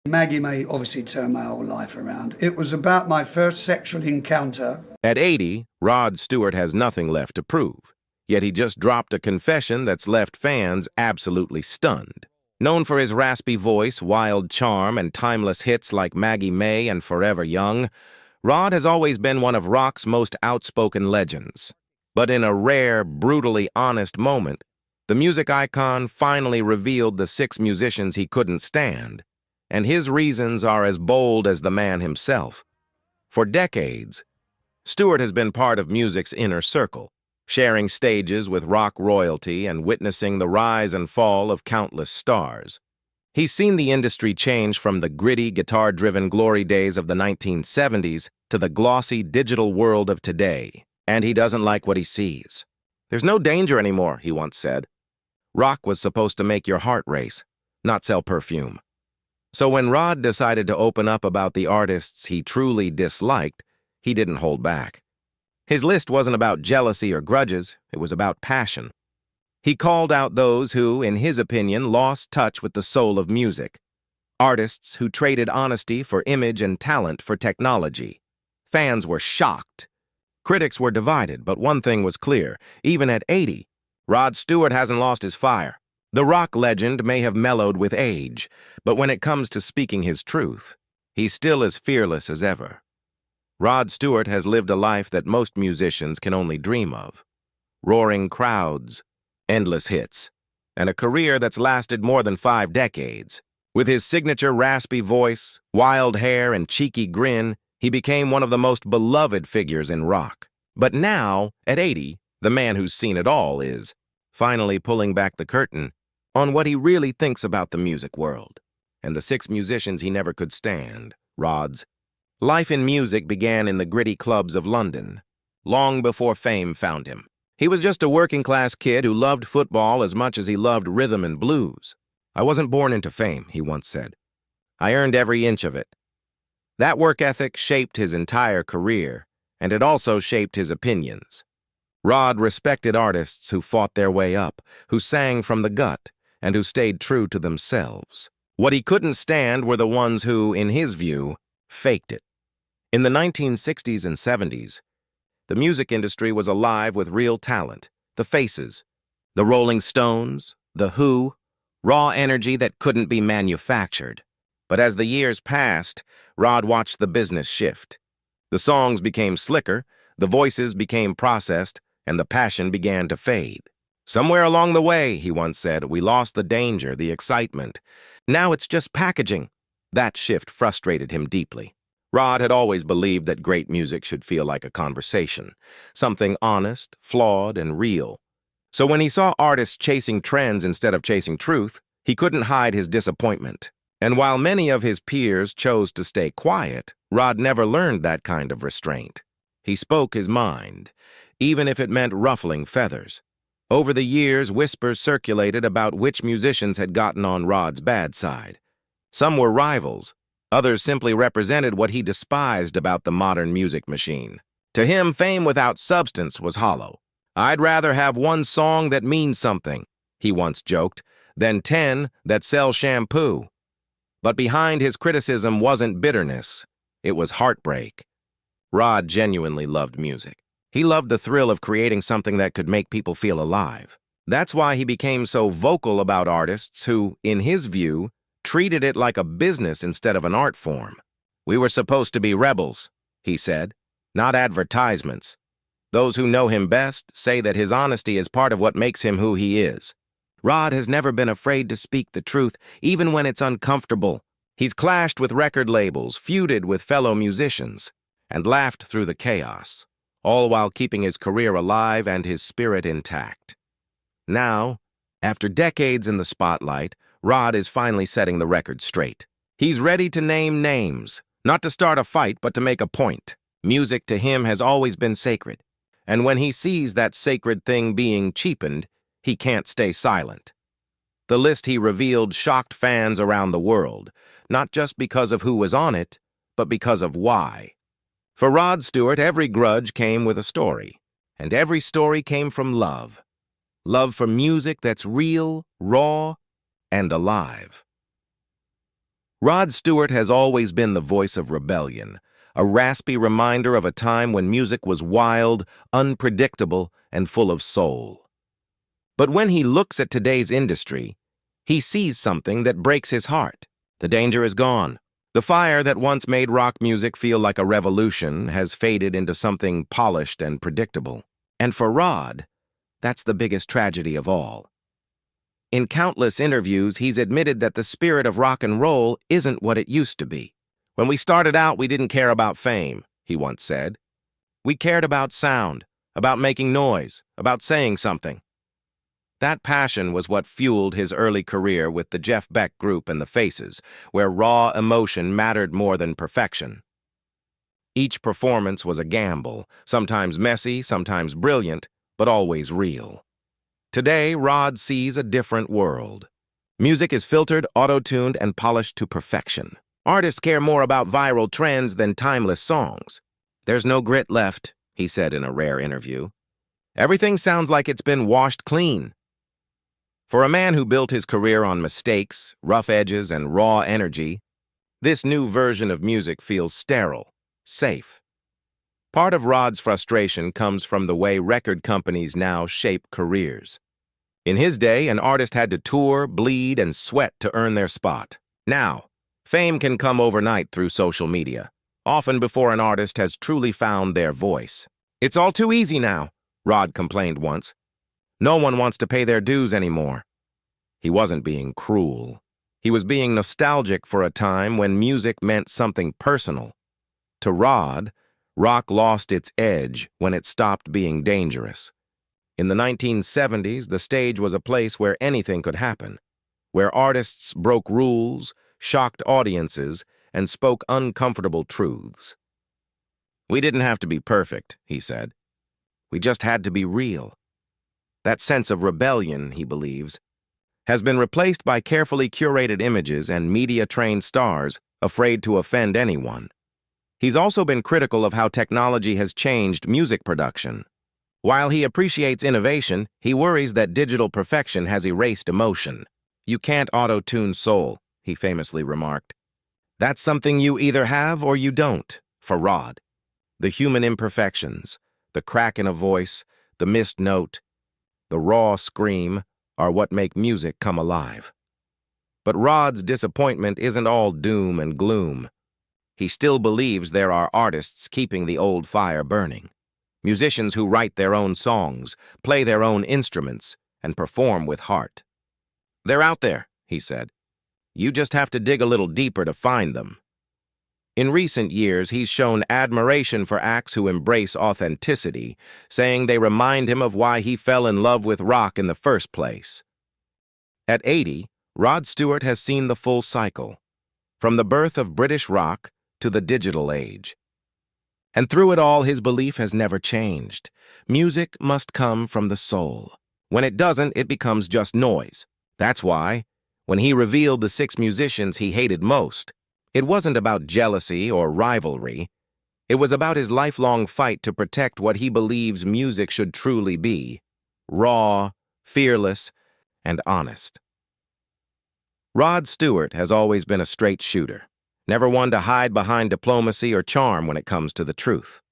Maggie May obviously turned my whole life around. It was about my first sexual encounter. At 80, Rod Stewart has nothing left to prove. Yet he just dropped a confession that's left fans absolutely stunned. Known for his raspy voice, wild charm, and timeless hits like Maggie May and Forever Young, Rod has always been one of rock's most outspoken legends. But in a rare, brutally honest moment, the music icon finally revealed the 6 musicians he couldn't stand, and his reasons are as bold as the man himself. For decades, Stewart has been part of music's inner circle, sharing stages with rock royalty and witnessing the rise and fall of countless stars. He's seen the industry change from the gritty, guitar-driven glory days of the 1970s to the glossy, digital world of today, and he doesn't like what he sees. "There's no danger anymore," he once said. "Rock was supposed to make your heart race, not sell perfume." So when Rod decided to open up about the artists he truly disliked, he didn't hold back. His list wasn't about jealousy or grudges, it was about passion. He called out those who, in his opinion, lost touch with the soul of music. Artists who traded honesty for image and talent for technology. Fans were shocked. Critics were divided, but one thing was clear. Even at 80, Rod Stewart hasn't lost his fire. The rock legend may have mellowed with age, but when it comes to speaking his truth, he's still as fearless as ever. Rod Stewart has lived a life that most musicians can only dream of. Roaring crowds, endless hits, and a career that's lasted more than 5 decades. With his signature raspy voice, wild hair, and cheeky grin, he became one of the most beloved figures in rock. But now, at 80, the man who's seen it all is finally pulling back the curtain on what he really thinks about the music world and the 6 musicians he never could stand, Rod's. Life in music began in the gritty clubs of London, long before fame found him. He was just a working-class kid who loved football as much as he loved rhythm and blues. "I wasn't born into fame," he once said. "I earned every inch of it." That work ethic shaped his entire career, and it also shaped his opinions. Rod respected artists who fought their way up, who sang from the gut, and who stayed true to themselves. What he couldn't stand were the ones who, in his view, faked it. In the 1960s and 70s, the music industry was alive with real talent, the faces, the Rolling Stones, the Who, raw energy that couldn't be manufactured. But as the years passed, Rod watched the business shift. The songs became slicker, the voices became processed, and the passion began to fade. "Somewhere along the way," he once said, "we lost the danger, the excitement. Now it's just packaging." That shift frustrated him deeply. Rod had always believed that great music should feel like a conversation, something honest, flawed, and real. So when he saw artists chasing trends instead of chasing truth, he couldn't hide his disappointment. And while many of his peers chose to stay quiet, Rod never learned that kind of restraint. He spoke his mind, even if it meant ruffling feathers. Over the years, whispers circulated about which musicians had gotten on Rod's bad side. Some were rivals. Others simply represented what he despised about the modern music machine. To him, fame without substance was hollow. "I'd rather have one song that means something," he once joked, "than 10 that sell shampoo." But behind his criticism wasn't bitterness. It was heartbreak. Rod genuinely loved music. He loved the thrill of creating something that could make people feel alive. That's why he became so vocal about artists who, in his view, treated it like a business instead of an art form. "We were supposed to be rebels," he said, "not advertisements." Those who know him best say that his honesty is part of what makes him who he is. Rod has never been afraid to speak the truth, even when it's uncomfortable. He's clashed with record labels, feuded with fellow musicians, and laughed through the chaos, all while keeping his career alive and his spirit intact. Now, after decades in the spotlight, Rod is finally setting the record straight. He's ready to name names, not to start a fight, but to make a point. Music to him has always been sacred, and when he sees that sacred thing being cheapened, he can't stay silent. The list he revealed shocked fans around the world, not just because of who was on it, but because of why. For Rod Stewart, every grudge came with a story, and every story came from love. Love for music that's real, raw, and alive. Rod Stewart has always been the voice of rebellion, a raspy reminder of a time when music was wild, unpredictable, and full of soul. But when he looks at today's industry, he sees something that breaks his heart. The danger is gone. The fire that once made rock music feel like a revolution has faded into something polished and predictable. And for Rod, that's the biggest tragedy of all. In countless interviews, he's admitted that the spirit of rock and roll isn't what it used to be. When we started out, we didn't care about fame, he once said. We cared about sound, about making noise, about saying something. That passion was what fueled his early career with the Jeff Beck Group and the Faces, where raw emotion mattered more than perfection. Each performance was a gamble, sometimes messy, sometimes brilliant, but always real. Today, Rod sees a different world. Music is filtered, auto-tuned, and polished to perfection. Artists care more about viral trends than timeless songs. There's no grit left, he said in a rare interview. Everything sounds like it's been washed clean. For a man who built his career on mistakes, rough edges, and raw energy, this new version of music feels sterile, safe. Part of Rod's frustration comes from the way record companies now shape careers. In his day, an artist had to tour, bleed, and sweat to earn their spot. Now, fame can come overnight through social media, often before an artist has truly found their voice. It's all too easy now, Rod complained once. No one wants to pay their dues anymore. He wasn't being cruel. He was being nostalgic for a time when music meant something personal. To Rod, rock lost its edge when it stopped being dangerous. In the 1970s, the stage was a place where anything could happen, where artists broke rules, shocked audiences, and spoke uncomfortable truths. We didn't have to be perfect, he said. We just had to be real. That sense of rebellion, he believes, has been replaced by carefully curated images and media-trained stars afraid to offend anyone. He's also been critical of how technology has changed music production. While he appreciates innovation, he worries that digital perfection has erased emotion. You can't auto-tune soul, he famously remarked. That's something you either have or you don't, for Rod. The human imperfections, the crack in a voice, the missed note, the raw scream are what make music come alive. But Rod's disappointment isn't all doom and gloom. He still believes there are artists keeping the old fire burning. Musicians who write their own songs, play their own instruments, and perform with heart. They're out there, he said. You just have to dig a little deeper to find them. In recent years, he's shown admiration for acts who embrace authenticity, saying they remind him of why he fell in love with rock in the first place. At 80, Rod Stewart has seen the full cycle, from the birth of British rock to the digital age. And through it all, his belief has never changed. Music must come from the soul. When it doesn't, it becomes just noise. That's why, when he revealed the 6 musicians he hated most, it wasn't about jealousy or rivalry. It was about his lifelong fight to protect what he believes music should truly be: raw, fearless, and honest. Rod Stewart has always been a straight shooter, never one to hide behind diplomacy or charm when it comes to the truth.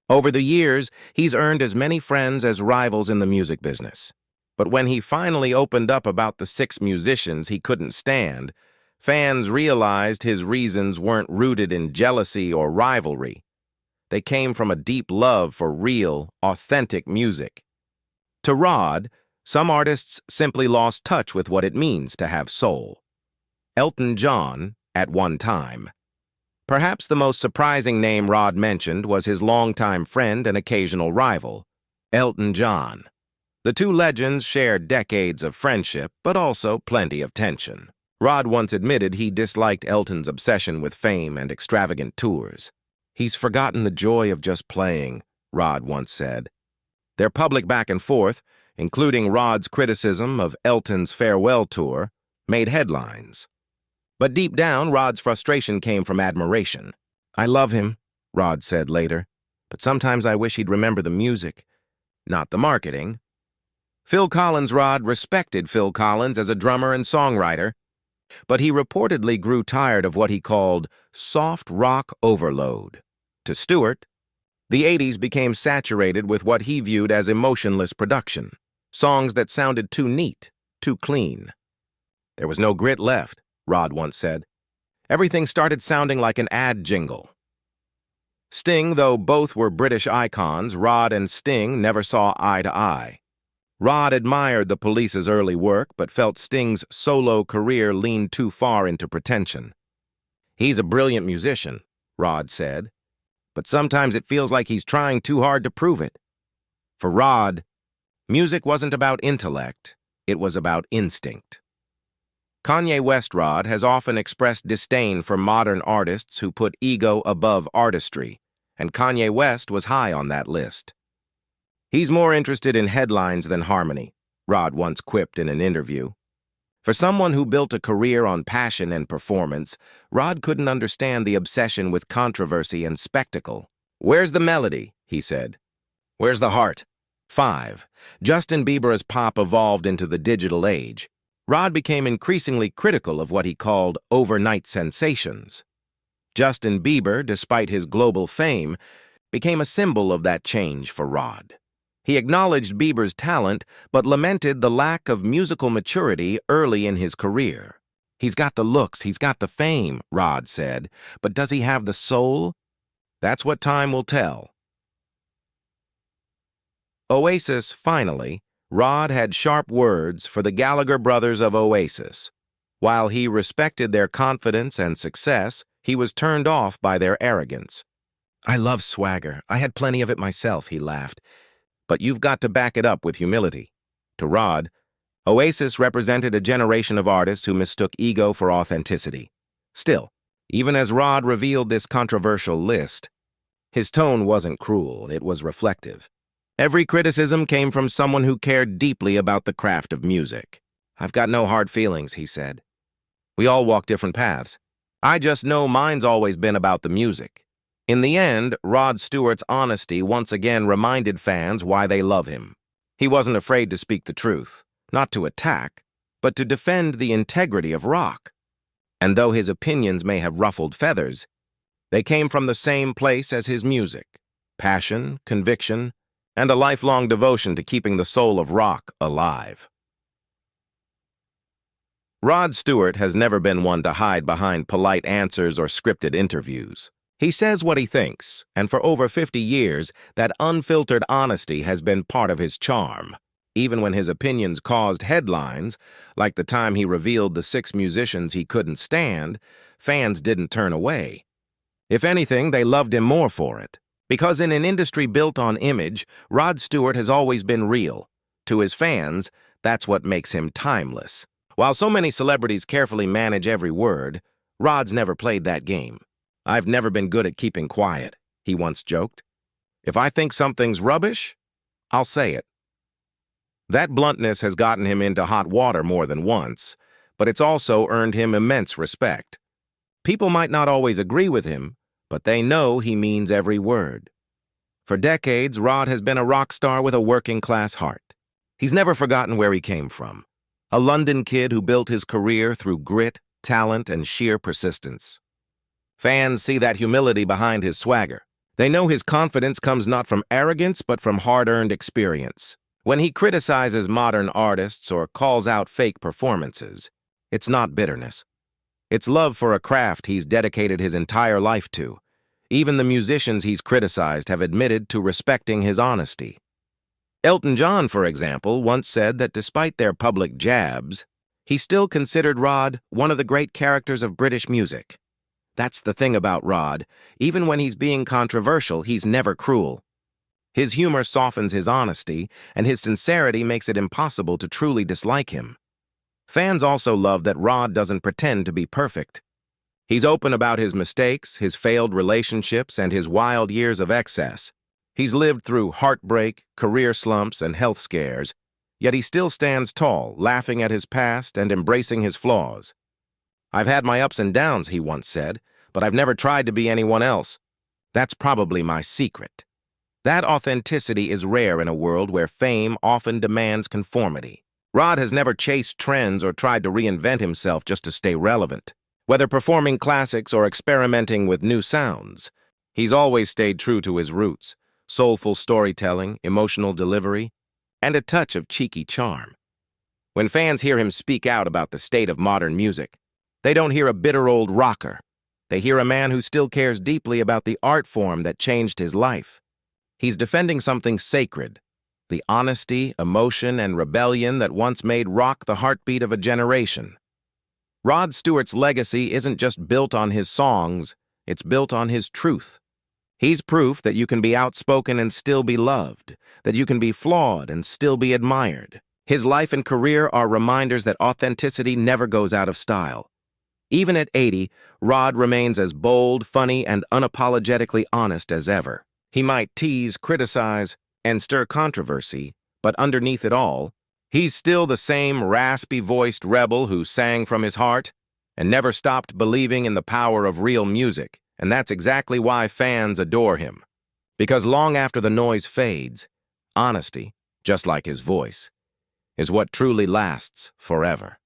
Over the years, he's earned as many friends as rivals in the music business. But when he finally opened up about the 6 musicians he couldn't stand, fans realized his reasons weren't rooted in jealousy or rivalry. They came from a deep love for real, authentic music. To Rod, some artists simply lost touch with what it means to have soul. Elton John, at one time. Perhaps the most surprising name Rod mentioned was his longtime friend and occasional rival, Elton John. The two legends shared decades of friendship, but also plenty of tension. Rod once admitted he disliked Elton's obsession with fame and extravagant tours. He's forgotten the joy of just playing, Rod once said. Their public back and forth, including Rod's criticism of Elton's farewell tour, made headlines. But deep down, Rod's frustration came from admiration. I love him, Rod said later, but sometimes I wish he'd remember the music, not the marketing. Phil Collins' Rod respected Phil Collins as a drummer and songwriter, But he reportedly grew tired of what he called soft rock overload. To Stewart, the 80s became saturated with what he viewed as emotionless production, songs that sounded too neat, too clean. There was no grit left, Rod once said. Everything started sounding like an ad jingle. Sting, though both were British icons, Rod and Sting never saw eye to eye. Rod admired the Police's early work, but felt Sting's solo career leaned too far into pretension. "He's a brilliant musician," Rod said, "but sometimes it feels like he's trying too hard to prove it." For Rod, music wasn't about intellect, it was about instinct. Kanye West Rod has often expressed disdain for modern artists who put ego above artistry, and Kanye West was high on that list. "He's more interested in headlines than harmony," Rod once quipped in an interview. For someone who built a career on passion and performance, Rod couldn't understand the obsession with controversy and spectacle. "Where's the melody?" he said. "Where's the heart?" 5. Justin Bieber as pop evolved into the digital age, Rod became increasingly critical of what he called overnight sensations. Justin Bieber, despite his global fame, became a symbol of that change for Rod. He acknowledged Bieber's talent, but lamented the lack of musical maturity early in his career. "He's got the looks, he's got the fame," Rod said, "but does he have the soul? That's what time will tell." Oasis, finally, Rod had sharp words for the Gallagher brothers of Oasis. While he respected their confidence and success, he was turned off by their arrogance. "I love swagger. I had plenty of it myself," he laughed. "But you've got to back it up with humility." To Rod, Oasis represented a generation of artists who mistook ego for authenticity. Still, even as Rod revealed this controversial list, his tone wasn't cruel, it was reflective. Every criticism came from someone who cared deeply about the craft of music. "I've got no hard feelings," he said. "We all walk different paths. I just know mine's always been about the music." In the end, Rod Stewart's honesty once again reminded fans why they love him. He wasn't afraid to speak the truth, not to attack, but to defend the integrity of rock. And though his opinions may have ruffled feathers, they came from the same place as his music: passion, conviction, and a lifelong devotion to keeping the soul of rock alive. Rod Stewart has never been one to hide behind polite answers or scripted interviews. He says what he thinks, and for over 50 years, that unfiltered honesty has been part of his charm. Even when his opinions caused headlines, like the time he revealed the 6 musicians he couldn't stand, fans didn't turn away. If anything, they loved him more for it. Because in an industry built on image, Rod Stewart has always been real. To his fans, that's what makes him timeless. While so many celebrities carefully manage every word, Rod's never played that game. "I've never been good at keeping quiet," he once joked. "If I think something's rubbish, I'll say it." That bluntness has gotten him into hot water more than once, but it's also earned him immense respect. People might not always agree with him, but they know he means every word. For decades, Rod has been a rock star with a working-class heart. He's never forgotten where he came from. A London kid who built his career through grit, talent, and sheer persistence. Fans see that humility behind his swagger. They know his confidence comes not from arrogance, but from hard-earned experience. When he criticizes modern artists or calls out fake performances, it's not bitterness. It's love for a craft he's dedicated his entire life to. Even the musicians he's criticized have admitted to respecting his honesty. Elton John, for example, once said that despite their public jabs, he still considered Rod one of the great characters of British music. That's the thing about Rod. Even when he's being controversial, he's never cruel. His humor softens his honesty, and his sincerity makes it impossible to truly dislike him. Fans also love that Rod doesn't pretend to be perfect. He's open about his mistakes, his failed relationships, and his wild years of excess. He's lived through heartbreak, career slumps, and health scares, yet he still stands tall, laughing at his past and embracing his flaws. "I've had my ups and downs," he once said, "but I've never tried to be anyone else. That's probably my secret." That authenticity is rare in a world where fame often demands conformity. Rod has never chased trends or tried to reinvent himself just to stay relevant. Whether performing classics or experimenting with new sounds, he's always stayed true to his roots: soulful storytelling, emotional delivery, and a touch of cheeky charm. When fans hear him speak out about the state of modern music, they don't hear a bitter old rocker. They hear a man who still cares deeply about the art form that changed his life. He's defending something sacred: the honesty, emotion, and rebellion that once made rock the heartbeat of a generation. Rod Stewart's legacy isn't just built on his songs, it's built on his truth. He's proof that you can be outspoken and still be loved, that you can be flawed and still be admired. His life and career are reminders that authenticity never goes out of style. Even at 80, Rod remains as bold, funny, and unapologetically honest as ever. He might tease, criticize, and stir controversy, but underneath it all, he's still the same raspy-voiced rebel who sang from his heart and never stopped believing in the power of real music, and that's exactly why fans adore him. Because long after the noise fades, honesty, just like his voice, is what truly lasts forever.